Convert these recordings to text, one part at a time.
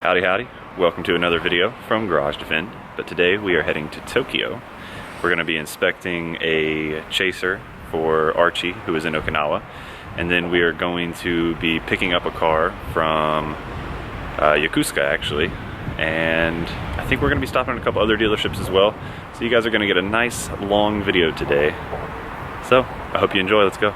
Howdy howdy, welcome to another video from Garage Defend, but today we are heading to Tokyo. We're going to be inspecting a chaser for Archie, who is in Okinawa, and then we are going to be picking up a car from Yokosuka actually, and I think we're going to be stopping at a couple other dealerships as well, so you guys are going to get a nice long video today. So, I hope you enjoy, let's go.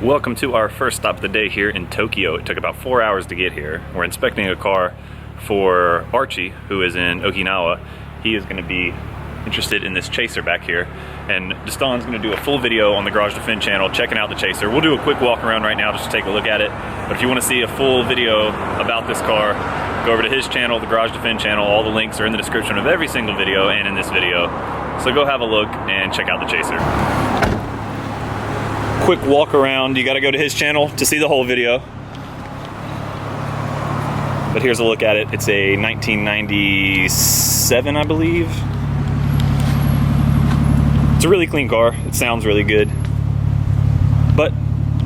Welcome to our first stop of the day here in Tokyo. It took about 4 hours to get here. We're inspecting a car for Archie, who is in Okinawa. He is going to be interested in this chaser back here, and Destan's going to do a full video on the Garage Defend channel checking out the chaser. We'll do a quick walk around right now just to take a look at it, but if you want to see a full video about this car, go over to his channel, the Garage Defend channel. All the links are in the description of every single video and in this video, so go have a look and check out the chaser. Quick walk around, you gotta go to his channel to see the whole video. But here's a look at it. It's a 1997, I believe. It's a really clean car. It sounds really good. But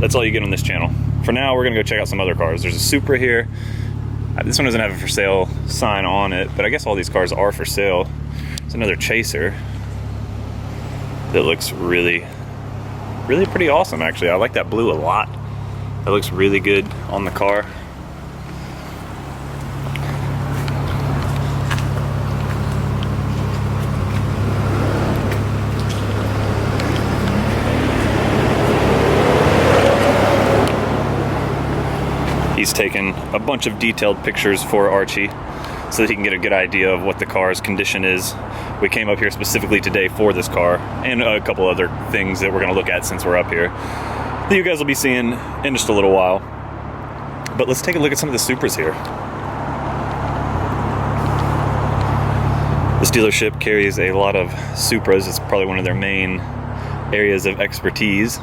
that's all you get on this channel. For now, we're gonna go check out some other cars. There's a Supra here. This one doesn't have a for sale sign on it, but I guess all these cars are for sale. It's another chaser that looks really pretty awesome, actually. I like that blue a lot. That looks really good on the car. He's taken a bunch of detailed pictures for Archie so that he can get a good idea of what the car's condition is. We came up here specifically today for this car and a couple other things that we're gonna look at since we're up here that you guys will be seeing in just a little while. But let's take a look at some of the Supras here. This dealership carries a lot of Supras. It's probably one of their main areas of expertise.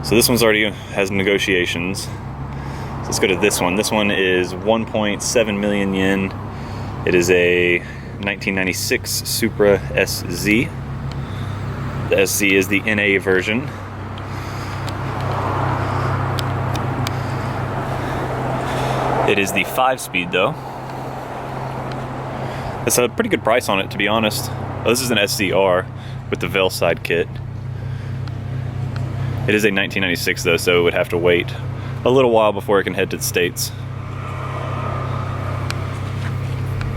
So this one's already has negotiations. So let's go to this one. This one is 1.7 million yen. It is a 1996 Supra SZ. The SZ is the NA version. It is the 5-speed though. It's a pretty good price on it, to be honest. Well, this is an SCR with the Veilside kit. It is a 1996 though, so it would have to wait a little while before it can head to the States.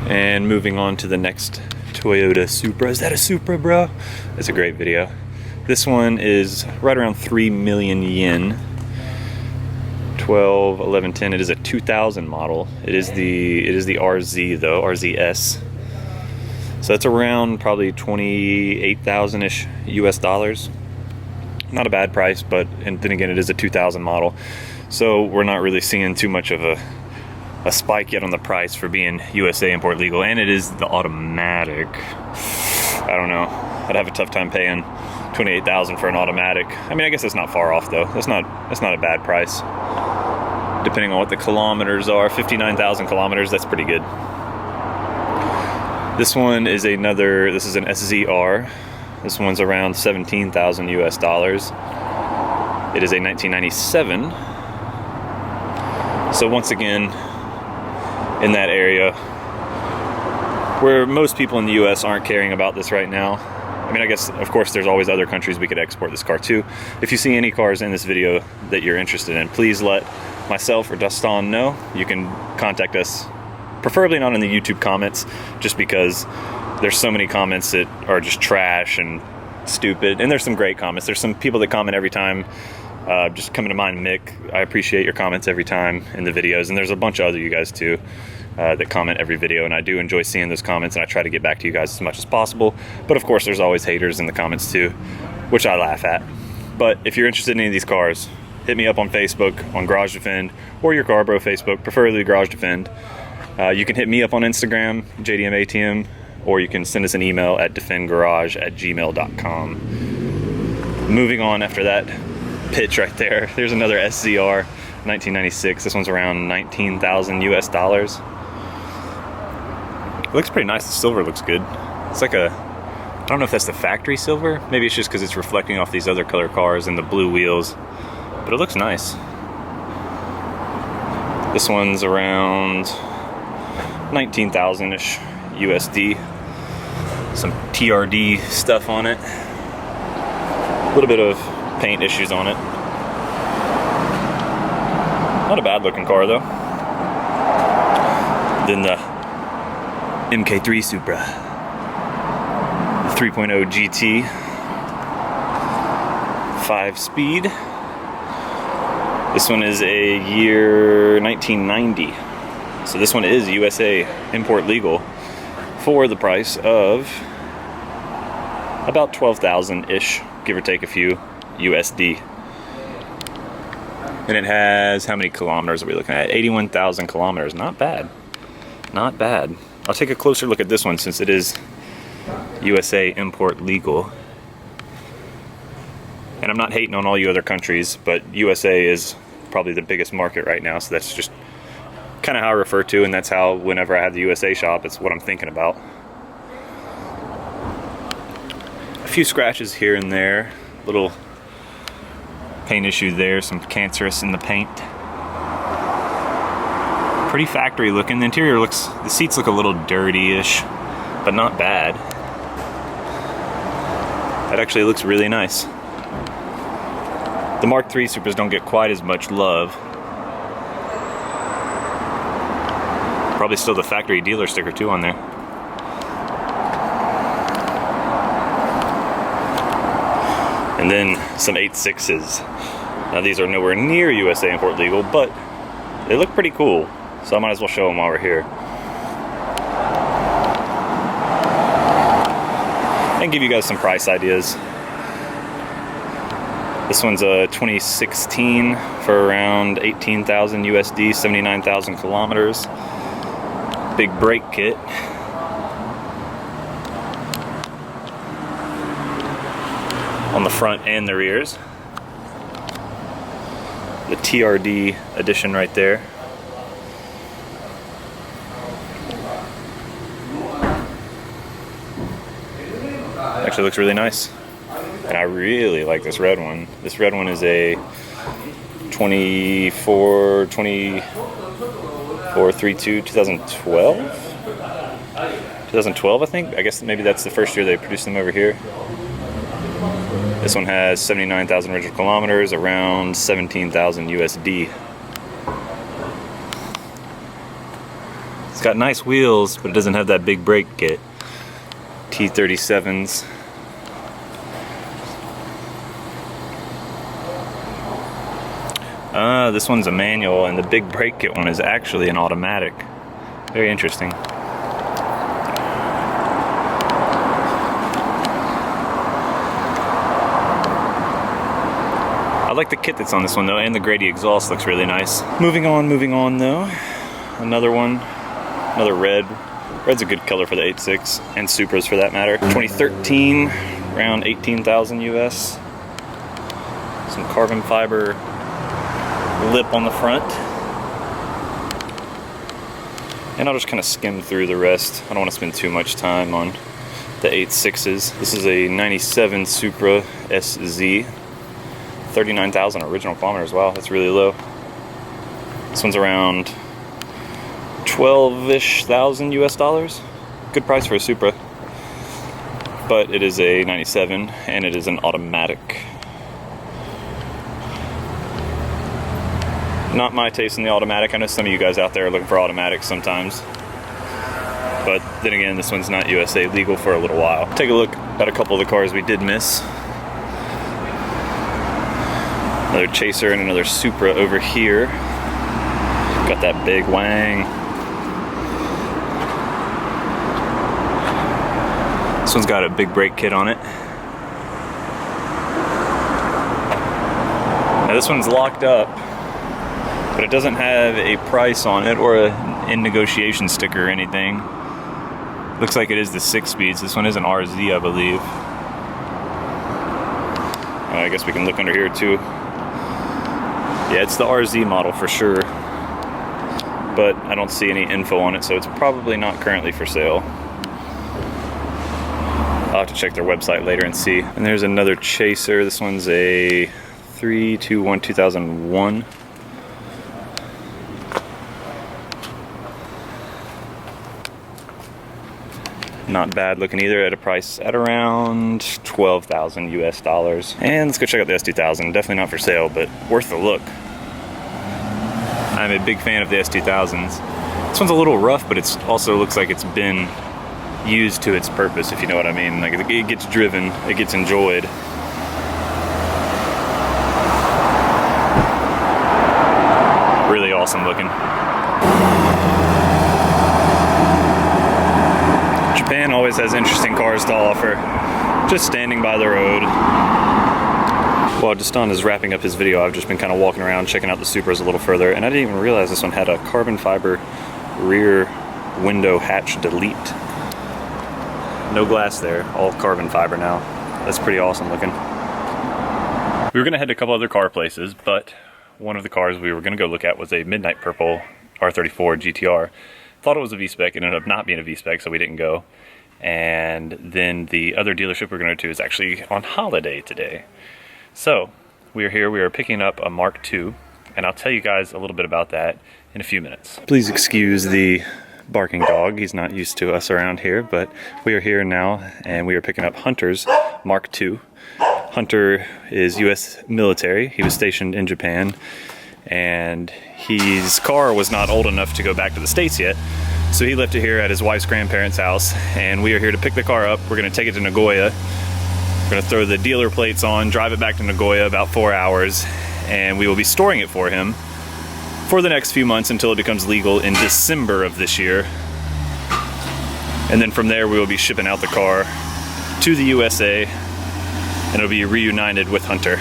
And moving on to the next Toyota Supra. Is that a Supra, bro? That's a great video. This one is right around 3 million yen. 12, 11, 10. It is a 2000 model. It is the RZ though, RZS. So that's around probably 28,000-ish US dollars. Not a bad price, but and then again, it is a 2000 model. So we're not really seeing too much of a spike yet on the price for being USA import legal, and it is the automatic. I don't know, I'd have a tough time paying $28,000 for an automatic. I mean, I guess that's not far off though. That's not a bad price. Depending on what the kilometers are, 59,000 kilometers, that's pretty good. This one is this is an SZR. This one's around 17,000 US dollars. It is a 1997. So once again, in that area where most people in the US aren't caring about this right now. I mean, I guess, of course, there's always other countries we could export this car to. If you see any cars in this video that you're interested in, please let myself or Dustin know. You can contact us, preferably not in the YouTube comments, just because there's so many comments that are just trash and stupid. And there's some great comments. There's some people that comment every time. Just coming to mind, Mick, I appreciate your comments every time in the videos. And there's a bunch of other you guys too that comment every video. And I do enjoy seeing those comments, and I try to get back to you guys as much as possible. But of course, there's always haters in the comments too, which I laugh at. But if you're interested in any of these cars, hit me up on Facebook, on Garage Defend, or YourCarBro Facebook, preferably Garage Defend. You can hit me up on Instagram, JDMATM, or you can send us an email at defendgarage@gmail.com. Moving on after that pitch right there, there's another SZR, 1996. This one's around 19,000 US dollars. It looks pretty nice. The silver looks good. It's like I don't know if that's the factory silver. Maybe it's just because it's reflecting off these other color cars and the blue wheels, but it looks nice. This one's around 19,000-ish USD. Some TRD stuff on it. A little bit of paint issues on it. Not a bad looking car though. Then the MK3 Supra, the 3.0 GT, 5-speed. This one is a year 1990. So this one is USA import legal for the price of about 12,000-ish, give or take a few USD. And it has, how many kilometers are we looking at? 81,000 kilometers. Not bad. Not bad. I'll take a closer look at this one since it is USA import legal. And I'm not hating on all you other countries, but USA is probably the biggest market right now, so that's just kind of how I refer to, and that's how, whenever I have the USA shop, it's what I'm thinking about. A few scratches here and there, little paint issue there, some cancerous in the paint. Pretty factory looking. The interior looks, the seats look a little dirty-ish, but not bad. That actually looks really nice. The Mark III Supras don't get quite as much love. Probably still the factory dealer sticker too on there. And then some 8.6s. Now these are nowhere near USA import legal, but they look pretty cool. So I might as well show them while we're here. And give you guys some price ideas. This one's a 2016 for around 18,000 USD, 79,000 kilometers. Big brake kit. On the front and the rears. The TRD edition right there. Actually looks really nice. And I really like this red one. This red one is a 2432 2012? 2012, I think. I guess maybe that's the first year they produced them over here. This one has 79,000 original kilometers, around 17,000 USD. It's got nice wheels, but it doesn't have that big brake kit. T37s. This one's a manual, and the big brake kit one is actually an automatic. Very interesting. I like the kit that's on this one though, and the Grady exhaust looks really nice. Moving on though. Another one, another red. Red's a good color for the 8.6 and Supras for that matter. 2013 around 18,000 US. Some carbon fiber lip on the front. And I'll just kind of skim through the rest. I don't want to spend too much time on the 8.6s. This is a 97 Supra SZ. 39,000 original kilometers. Wow, that's really low. This one's around 12-ish thousand US dollars. Good price for a Supra. But it is a 97 and it is an automatic. Not my taste in the automatic. I know some of you guys out there are looking for automatics sometimes. But then again, this one's not USA legal for a little while. Take a look at a couple of the cars we did miss. Another Chaser and another Supra over here. Got that big wang. This one's got a big brake kit on it. Now this one's locked up, but it doesn't have a price on it or a in negotiation sticker or anything. Looks like it is the 6-speeds. This one is an RZ, I believe. I guess we can look under here too. Yeah, it's the RZ model for sure, but I don't see any info on it, so it's probably not currently for sale. I'll have to check their website later and see. And there's another Chaser. This one's a 321 2001. Not bad looking either, at a price at around 12,000 US dollars. And let's go check out the S2000. Definitely not for sale, but worth the look. I'm a big fan of the S2000s. This one's a little rough, but it also looks like it's been used to its purpose, if you know what I mean. Like, it gets driven, it gets enjoyed. Really awesome looking. Japan always has interesting cars to offer, just standing by the road. While Destan is wrapping up his video, I've just been kind of walking around checking out the Supras a little further, and I didn't even realize this one had a carbon fiber rear window hatch delete. No glass there, all carbon fiber now. That's pretty awesome looking. We were gonna head to a couple other car places, but one of the cars we were gonna go look at was a midnight purple R34 GTR. Thought it was a V-Spec, it ended up not being a V-Spec, so we didn't go. And then the other dealership we're going to is actually on holiday today. So we are here, we are picking up a Mark II, and I'll tell you guys a little bit about that in a few minutes. Please excuse the barking dog, he's not used to us around here, but we are here now and we are picking up Hunter's Mark II. Hunter is US military, he was stationed in Japan, and his car was not old enough to go back to the States yet, so he left it here at his wife's grandparents' house, and we are here to pick the car up. We're going to take it to Nagoya. We're going to throw the dealer plates on, drive it back to Nagoya, about 4 hours, and we will be storing it for him for the next few months until it becomes legal in December of this year. And then from there we will be shipping out the car to the USA, and it'll be reunited with Hunter.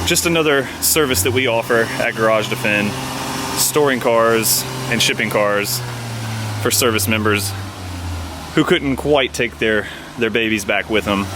Just another service that we offer at Garage Defend, storing cars and shipping cars for service members who couldn't quite take their babies back with them.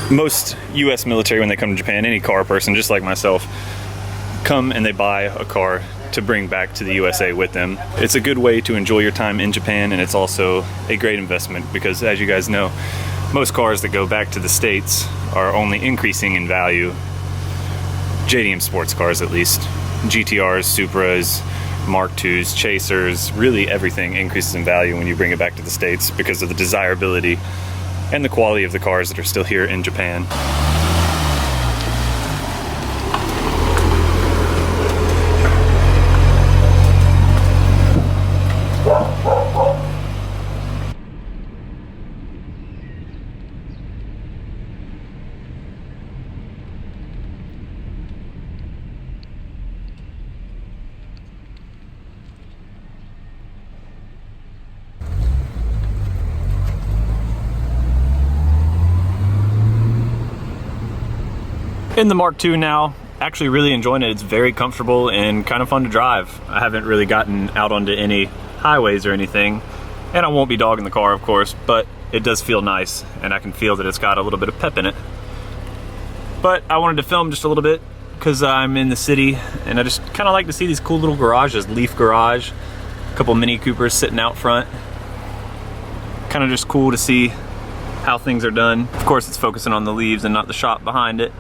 Most US military, when they come to Japan, any car person, just like myself, come and they buy a car to bring back to the USA with them. It's a good way to enjoy your time in Japan, and it's also a great investment because, as you guys know, most cars that go back to the States are only increasing in value. JDM sports cars, at least. GTRs, Supras, Mark IIs, Chasers, really everything increases in value when you bring it back to the States because of the desirability and the quality of the cars that are still here in Japan. In the Mark II now, actually really enjoying it. It's very comfortable and kind of fun to drive. I haven't really gotten out onto any highways or anything, and I won't be dogging the car, of course, but it does feel nice, and I can feel that it's got a little bit of pep in it. But I wanted to film just a little bit because I'm in the city, and I just kind of like to see these cool little garages. Leaf garage, a couple Mini Coopers sitting out front. Kind of just cool to see how things are done. Of course, it's focusing on the leaves and not the shop behind it.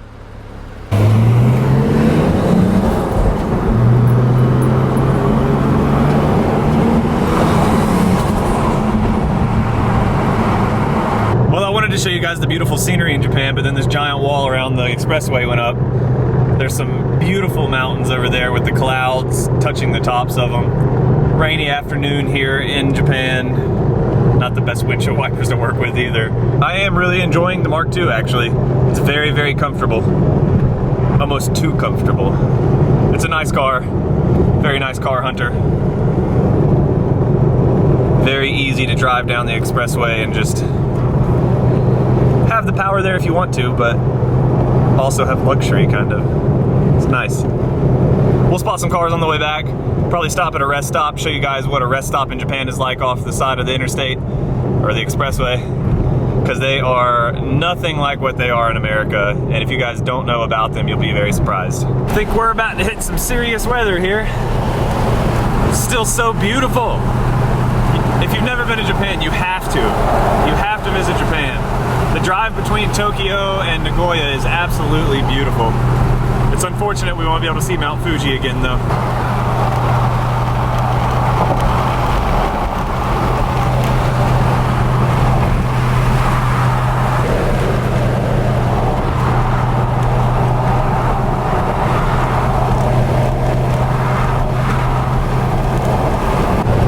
To show you guys the beautiful scenery in Japan, but then this giant wall around the expressway went up. There's some beautiful mountains over there with the clouds touching the tops of them. Rainy afternoon here in Japan. Not the best windshield wipers to work with either. I am really enjoying the Mark II actually. It's very, very comfortable. Almost too comfortable. It's a nice car. Very nice car hunter. Very easy to drive down the expressway and just have the power there if you want to, but also have luxury, kind of. It's nice. We'll spot some cars on the way back. Probably stop at a rest stop, show you guys what a rest stop in Japan is like off the side of the interstate or the expressway, because they are nothing like what they are in America, and if you guys don't know about them, you'll be very surprised. I think we're about to hit some serious weather here. It's still so beautiful. If you've never been to Japan, you have to. You have to visit Japan. The drive between Tokyo and Nagoya is absolutely beautiful. It's unfortunate we won't be able to see Mount Fuji again though.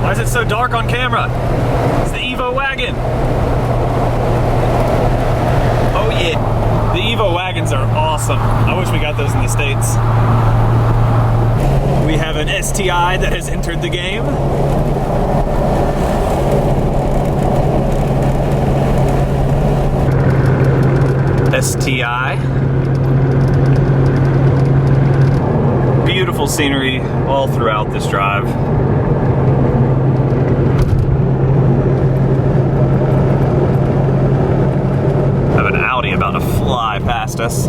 Why is it so dark on camera? It's the Evo wagon. Oh yeah, the Evo wagons are awesome. I wish we got those in the States. We have an STI that has entered the game. STI. Beautiful scenery all throughout this drive. About to fly past us.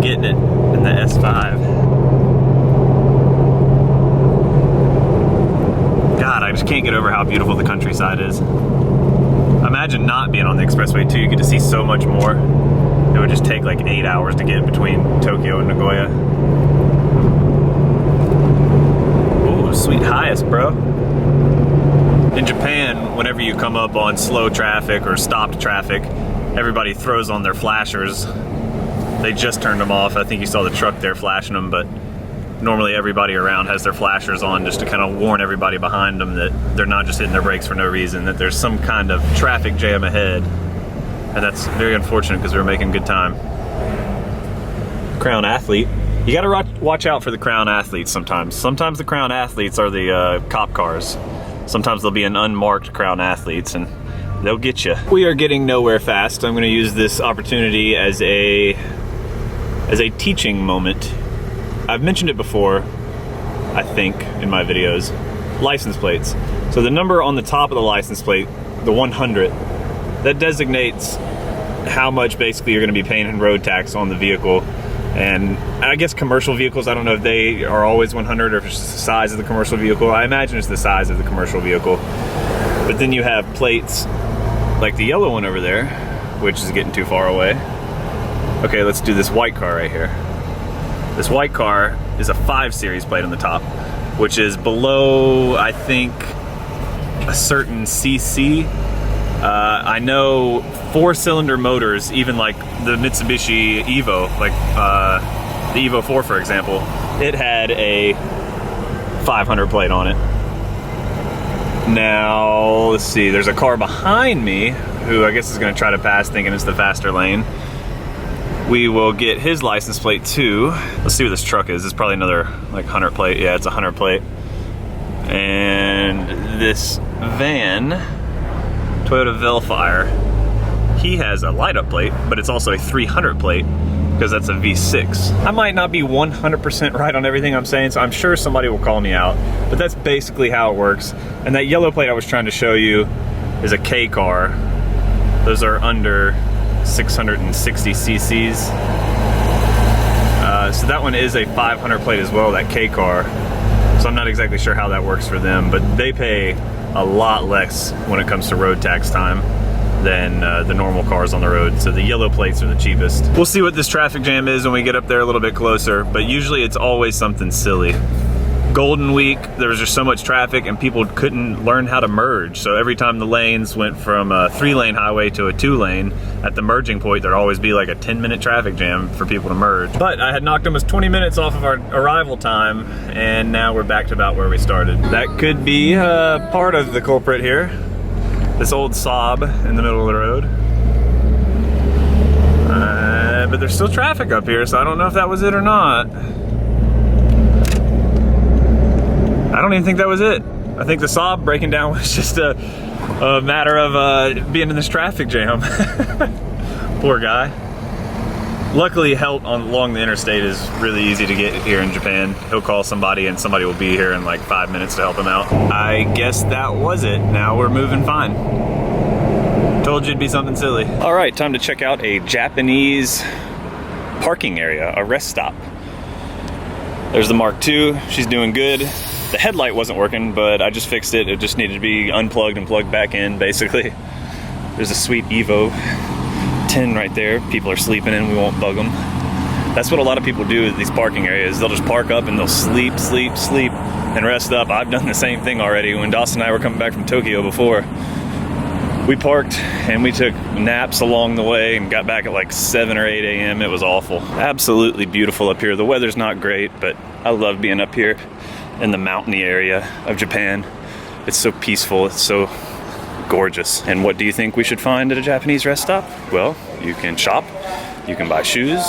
Getting it in the S5. God, I just can't get over how beautiful the countryside is. Imagine not being on the expressway too. You get to see so much more. It would just take like 8 hours to get between Tokyo and Nagoya. Ooh, sweet highest, bro. In Japan, whenever you come up on slow traffic or stopped traffic, everybody throws on their flashers. They just turned them off. I think you saw the truck there flashing them, but normally everybody around has their flashers on just to kind of warn everybody behind them that they're not just hitting their brakes for no reason, that there's some kind of traffic jam ahead. And that's very unfortunate because we were making good time. Crown Athlete. You gotta watch out for the Crown Athletes sometimes. Sometimes the Crown Athletes are the cop cars. Sometimes there'll be an unmarked Crown Athletes and they'll get you. We are getting nowhere fast. I'm gonna use this opportunity as a teaching moment. I've mentioned it before, I think, in my videos. License plates. So the number on the top of the license plate, the 100, that designates how much basically you're gonna be paying in road tax on the vehicle. And I guess commercial vehicles, I don't know if they are always 100 or if it's just the size of the commercial vehicle. I imagine it's the size of the commercial vehicle. But then you have plates like the yellow one over there, which is getting too far away. Okay, let's do this white car right here. This white car is a 5 series plate on the top, which is below, I think, a certain CC. I know 4-cylinder motors, even like the Mitsubishi Evo, like the Evo 4 for example, it had a 500 plate on it. Now, let's see, there's a car behind me who I guess is gonna try to pass thinking it's the faster lane. We will get his license plate too. Let's see what this truck is. It's probably another like 100 plate. Yeah, it's a 100 plate. And this van, Toyota Velfire, he has a light up plate, but it's also a 300 plate because that's a V6. I might not be 100% right on everything I'm saying, so I'm sure somebody will call me out, but that's basically how it works. And that yellow plate I was trying to show you is a K car. Those are under 660 cc's. So that one is a 500 plate as well, that K car. So I'm not exactly sure how that works for them, but they pay a lot less when it comes to road tax time than the normal cars on the road. So the yellow plates are the cheapest. We'll see what this traffic jam is when we get up there a little bit closer, but usually it's always something silly. Golden Week, there was just so much traffic and people couldn't learn how to merge. So every time the lanes went from a 3-lane highway to a 2-lane, at the merging point, there'd always be like a 10-minute traffic jam for people to merge. But I had knocked almost 20 minutes off of our arrival time, and now we're back to about where we started. That could be part of the culprit here. This old Saab in the middle of the road. But there's still traffic up here, so I don't know if that was it or not. I don't even think that was it. I think the Saab breaking down was just a matter of being in this traffic jam. Poor guy. Luckily, help along the interstate is really easy to get here in Japan. He'll call somebody and somebody will be here in like 5 minutes to help him out. I guess that was it. Now we're moving fine. Told you it'd be something silly. All right, time to check out a Japanese parking area, a rest stop. There's the Mark II, she's doing good. The headlight wasn't working, but I just fixed it. It just needed to be unplugged and plugged back in, basically. There's a sweet Evo 10 right there. People are sleeping in, we won't bug them. That's what a lot of people do at these parking areas. They'll just park up and they'll sleep, and rest up. I've done the same thing already. When Dawson and I were coming back from Tokyo before, we parked and we took naps along the way and got back at like 7 or 8 a.m. It was awful. Absolutely beautiful up here. The weather's not great, but I love being up here in the mountainy area of Japan. It's so peaceful, it's so gorgeous. And what do you think we should find at a Japanese rest stop? Well, you can shop, you can buy shoes,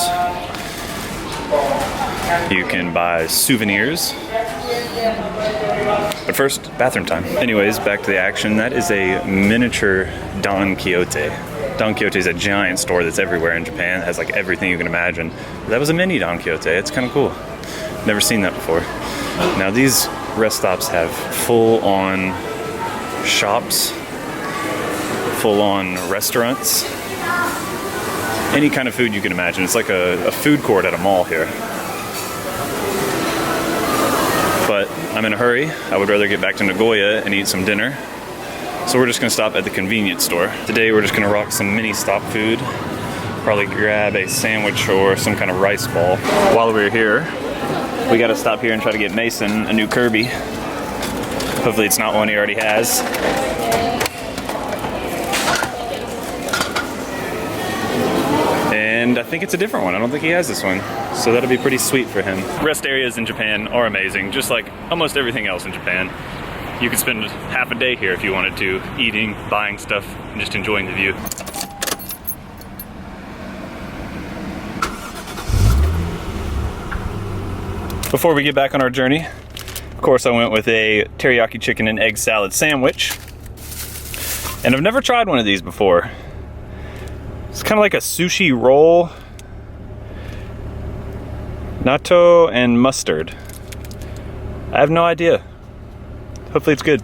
you can buy souvenirs. But first, bathroom time. Anyways, back to the action. That is a miniature Don Quixote. Don Quixote is a giant store that's everywhere in Japan. It has like everything you can imagine. That was a mini Don Quixote. It's kind of cool. Never seen that before. Now these rest stops have full-on shops, full-on restaurants, any kind of food you can imagine. It's like a food court at a mall here. But I'm in a hurry. I would rather get back to Nagoya and eat some dinner. So we're just gonna stop at the convenience store. Today we're just gonna rock some mini stop food. Probably grab a sandwich or some kind of rice ball. While we're here, we gotta stop here and try to get Mason a new Kirby. Hopefully it's not one he already has. And I think it's a different one. I don't think he has this one. So that'll be pretty sweet for him. Rest areas in Japan are amazing, just like almost everything else in Japan. You could spend half a day here if you wanted to, eating, buying stuff, and just enjoying the view. Before we get back on our journey, of course I went with a teriyaki chicken and egg salad sandwich. And I've never tried one of these before. It's kind of like a sushi roll. Natto and mustard. I have no idea. Hopefully it's good.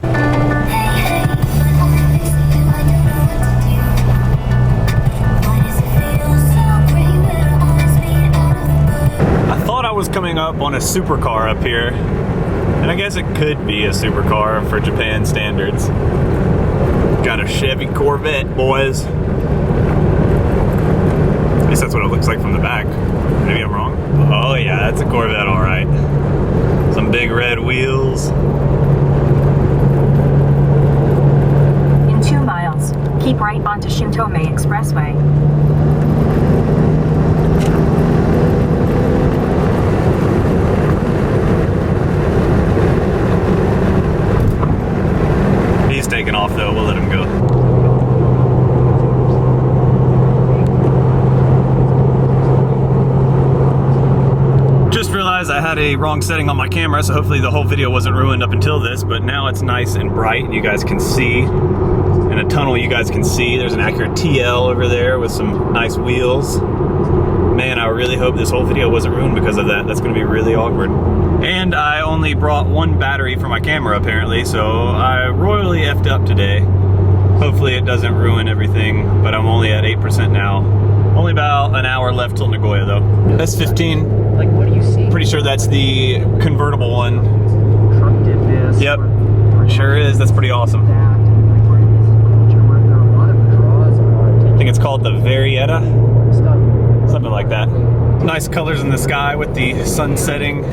Was coming up on a supercar up here, and I guess it could be a supercar for Japan standards. Got a Chevy Corvette, boys. At least that's what it looks like from the back. Maybe I'm wrong. Oh yeah, that's a Corvette, all right. Some big red wheels. In 2 miles, keep right onto Shintome Expressway. Taking off though, we'll let him go. Just realized I I had a wrong setting on my camera, so hopefully the whole video wasn't ruined up until this, but now it's nice and bright and you guys can see. In a tunnel you guys can see. There's an Acura TL over there with some nice wheels. Man, I really hope this whole video wasn't ruined because of that. That's gonna be really awkward. And I only brought one battery for my camera apparently, so I royally effed up today. Hopefully it doesn't ruin everything, but I'm only at 8% now. Only about an hour left till Nagoya though. S15. Like, what do you see? Pretty sure that's the convertible one. Truck did this. Yep, sure is. That's pretty awesome. I think it's called the Varietta. Something like that. Nice colors in the sky with the sun setting.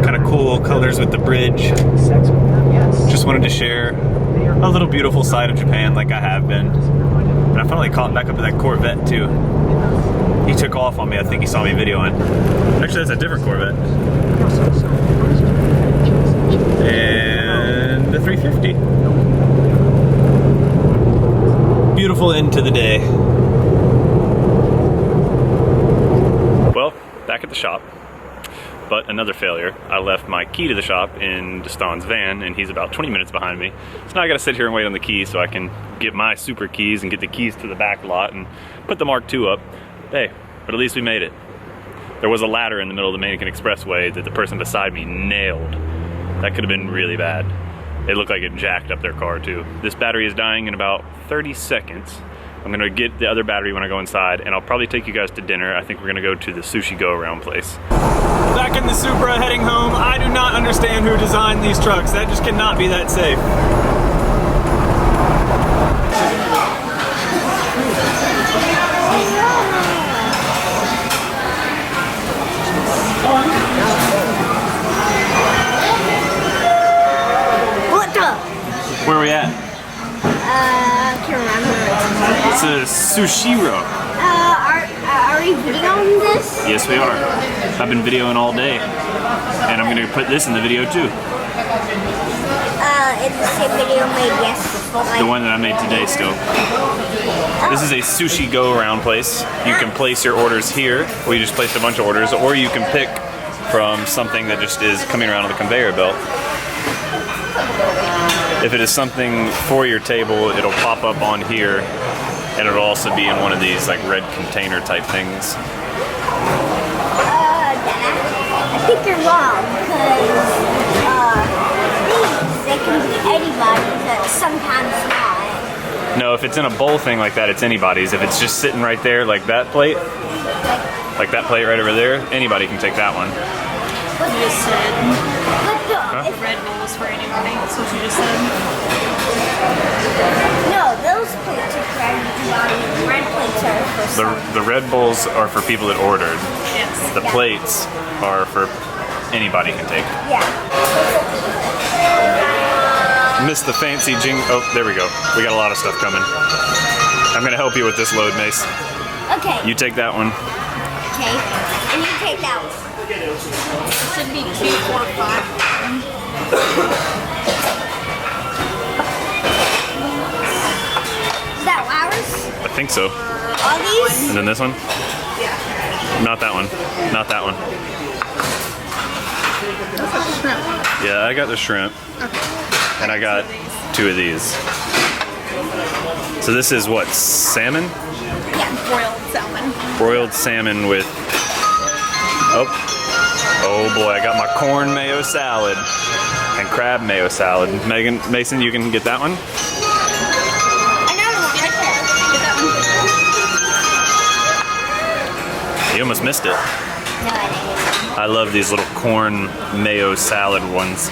Kind of cool colors with the bridge. Just wanted to share a little beautiful side of Japan like I have been. And I finally caught back up to that Corvette too. He took off on me. I think he saw me videoing. Actually, that's a different Corvette. And the 350. Beautiful end to the day. Well, back at the shop. But another failure. I left my key to the shop in Destan's van, and he's about 20 minutes behind me. So now I gotta sit here and wait on the key so I can get my super keys and get the keys to the back lot and put the Mark II up. Hey, but at least we made it. There was a ladder in the middle of the Dominican Expressway that the person beside me nailed. That could have been really bad. It looked like it jacked up their car too. This battery is dying in about 30 seconds. I'm gonna get the other battery when I go inside, and I'll probably take you guys to dinner. I think we're gonna go to the sushi go-around place. Back in the Supra, heading home. I do not understand who designed these trucks. That just cannot be that safe. What the? Where are we at? I can't remember. It's a Sushiro. Are we videoing this? Yes, we are. I've been videoing all day. And I'm gonna put this in the video too. It's the same video made yesterday. The one that I made today still. This is a sushi go-around place. You can place your orders here, where you just placed a bunch of orders, or you can pick from something that just is coming around on the conveyor belt. If it is something for your table, it'll pop up on here, and it'll also be in one of these like red container type things. I think you're wrong, because these, they can be anybody's, but sometimes not. No, if it's in a bowl thing like that, it's anybody's. If it's just sitting right there like that plate, like that plate right over there, anybody can take that one. What You just said Huh? Red Bulls for anybody. That's what you just said. No, those plates are for everybody. Red plates are for some. The Red Bulls are for people that ordered. Yes. The plates are for anybody can take. Yeah. Missed the fancy Oh, there we go. We got a lot of stuff coming. I'm gonna help you with this load, Mace. Okay. You take that one. Okay. And you take that one. It should be 2, 4, 5. Is that ours? I think so. All these? And then this one? Yeah. Not that one. Not that one. That's a shrimp. Yeah, I got the shrimp. Okay. And I got 2 of these. So this is what, salmon? Yeah, broiled salmon. Broiled salmon with, oh boy, I got my corn mayo salad and crab mayo salad. Mason, you can get that one? Another one right there. Get that one. You almost missed it. No, I didn't. I love these little corn mayo salad ones.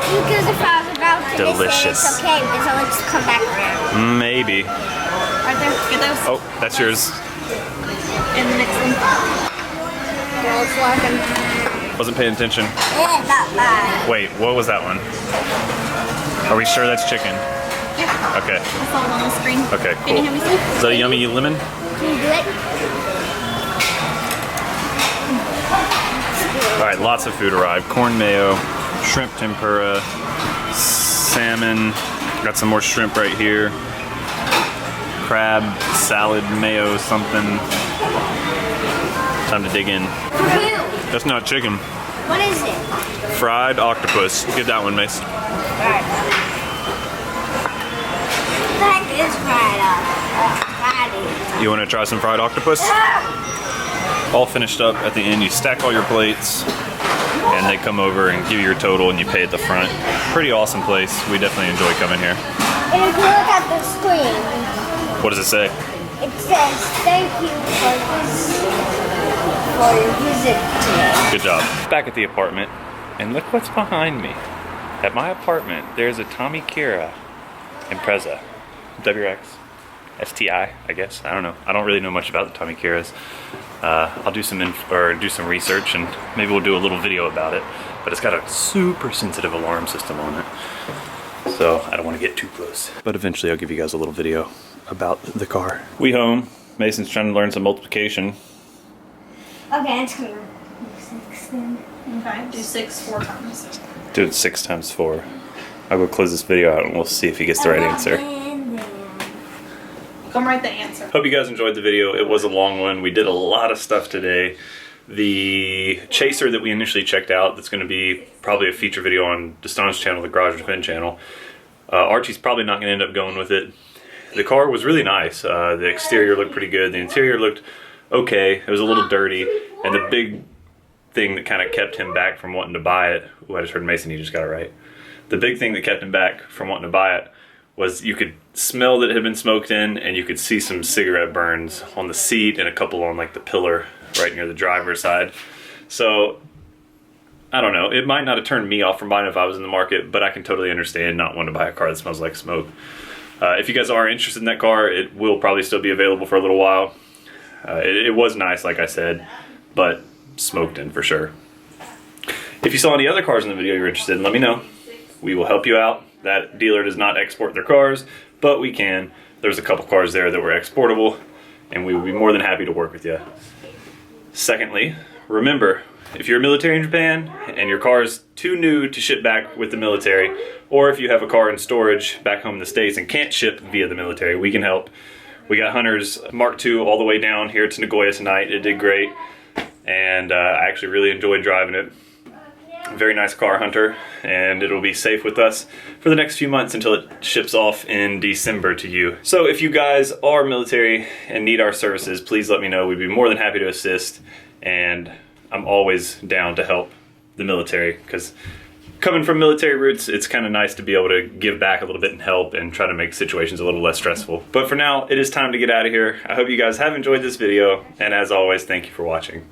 Because if I was about to Delicious. miss it, it's okay because I'll just come back around. Maybe. Right there. Get those. Oh, that's yours. And the next one. Well, it's working. Wasn't paying attention. Yeah, not bad. Wait, what was that one? Are we sure that's chicken? Yeah. Okay. I saw it on the screen. Okay, Can you cool. hear me say? Is that a yummy lemon? Can you do it? All right, lots of food arrived. Corn mayo, shrimp tempura, salmon. Got some more shrimp right here. Crab, salad, mayo, something. Time to dig in. For who? That's not chicken. What is it? Fried octopus. Get that one, Mace. Alright. What the heck is fried up? You want to try some fried octopus? All finished up at the end. You stack all your plates, and they come over and give you your total, and you pay at the front. Pretty awesome place. We definitely enjoy coming here. And if you look at the screen, What does it say? it says thank you for your visit today. Good job. Back at the apartment, and look what's behind me. At my apartment, there's a Tommy Kira Impreza WRX STI, I guess. I don't know. I don't really know much about the Tommy Kiras. I'll do some research, and maybe we'll do a little video about it. But it's got a super sensitive alarm system on it, so I don't want to get too close. But eventually, I'll give you guys a little video about the car. We home. Mason's trying to learn some multiplication. Okay, it's gonna 6 then. Okay, do 6 4 times. Do it 6 times 4. I'll go close this video out, and we'll see if he gets the right answer. Come write the answer. Hope you guys enjoyed the video. It was a long one. We did a lot of stuff today. The chaser that we initially checked out, that's going to be probably a feature video on Deston's channel, the Garage Defend channel. Archie's probably not going to end up going with it. The car was really nice. The exterior looked pretty good. The interior looked okay. It was a little dirty. And the big thing that kind of kept him back from wanting to buy it, I just heard Mason, he just got it right. The big thing that kept him back from wanting to buy it was you could smell that it had been smoked in, and you could see some cigarette burns on the seat and a couple on like the pillar right near the driver's side. So I don't know, it might not have turned me off from buying it if I was in the market, but I can totally understand not wanting to buy a car that smells like smoke. If you guys are interested in that car, it will probably still be available for a little while. It was nice, like I said, but smoked in for sure. If you saw any other cars in the video you're interested in, let me know. We will help you out. That dealer does not export their cars, but we can. There's a couple cars there that were exportable, and we would be more than happy to work with you. Secondly, remember, if you're military in Japan and your car is too new to ship back with the military, or if you have a car in storage back home in the States and can't ship via the military, we can help. We got Hunter's Mark II all the way down here to Nagoya tonight. It did great, and I actually really enjoyed driving it. Very nice car, Hunter, and it'll be safe with us for the next few months until it ships off in December to you. So if you guys are military and need our services, please let me know. We'd be more than happy to assist, and I'm always down to help the military, because coming from military roots, it's kind of nice to be able to give back a little bit and help and try to make situations a little less stressful. But for now, it is time to get out of here. I hope you guys have enjoyed this video, and as always, thank you for watching.